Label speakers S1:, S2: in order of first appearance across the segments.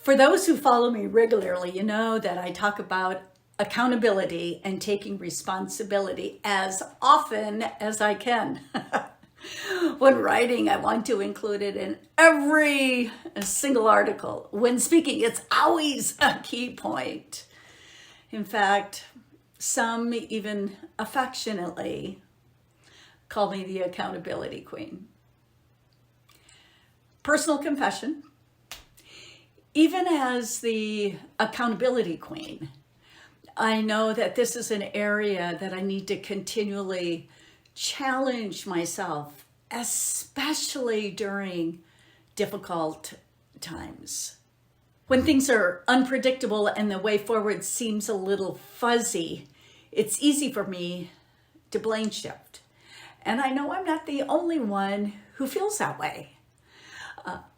S1: For those who follow me regularly, you know that I talk about accountability and taking responsibility as often as I can. When writing, I want to include it in every single article. When speaking, it's always a key point. In fact, some even affectionately call me the accountability queen. Personal confession. Even as the accountability queen, I know that this is an area that I need to continually challenge myself, especially during difficult times. When things are unpredictable and the way forward seems a little fuzzy, it's easy for me to blame shift. And I know I'm not the only one who feels that way.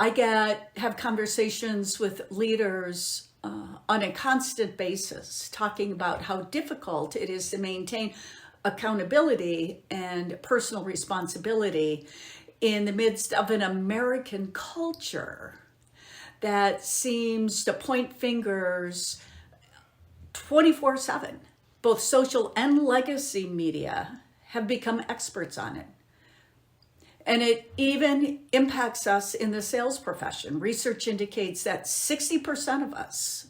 S1: I have conversations with leaders on a constant basis, talking about how difficult it is to maintain accountability and personal responsibility in the midst of an American culture that seems to point fingers 24/7. Both social and legacy media have become experts on it. And it even impacts us in the sales profession. Research indicates that 60% of us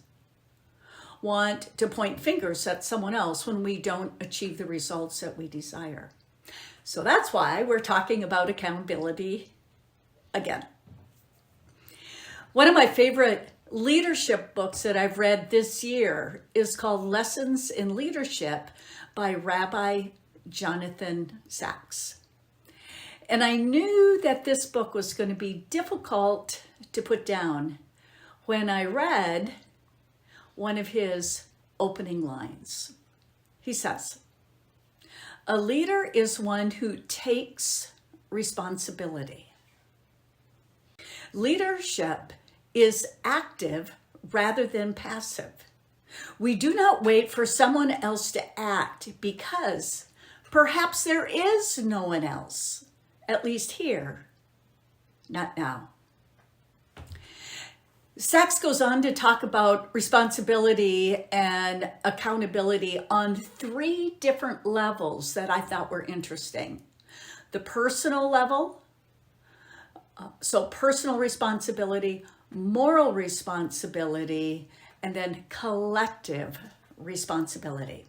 S1: want to point fingers at someone else when we don't achieve the results that we desire. So that's why we're talking about accountability again. One of my favorite leadership books that I've read this year is called Lessons in Leadership by Rabbi Jonathan Sacks. And I knew that this book was going to be difficult to put down when I read one of his opening lines. He says, "A leader is one who takes responsibility. Leadership is active rather than passive. We do not wait for someone else to act because perhaps there is no one else. At least here, not now." Sacks goes on to talk about responsibility and accountability on 3 different levels that I thought were interesting. The personal level, so personal responsibility, moral responsibility, and then collective responsibility.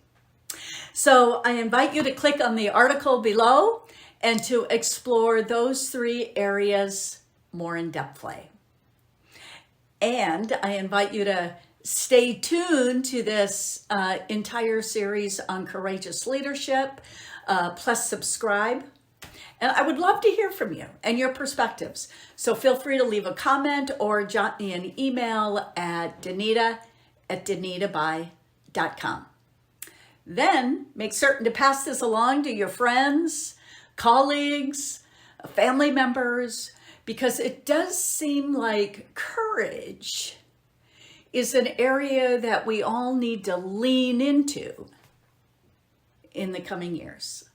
S1: So I invite you to click on the article below and to explore those 3 areas more in depthly. And I invite you to stay tuned to this entire series on courageous leadership, plus subscribe. And I would love to hear from you and your perspectives. So feel free to leave a comment or jot me an email at danita@danitaby.com. Then make certain to pass this along to your friends, colleagues, family members, because it does seem like courage is an area that we all need to lean into in the coming years.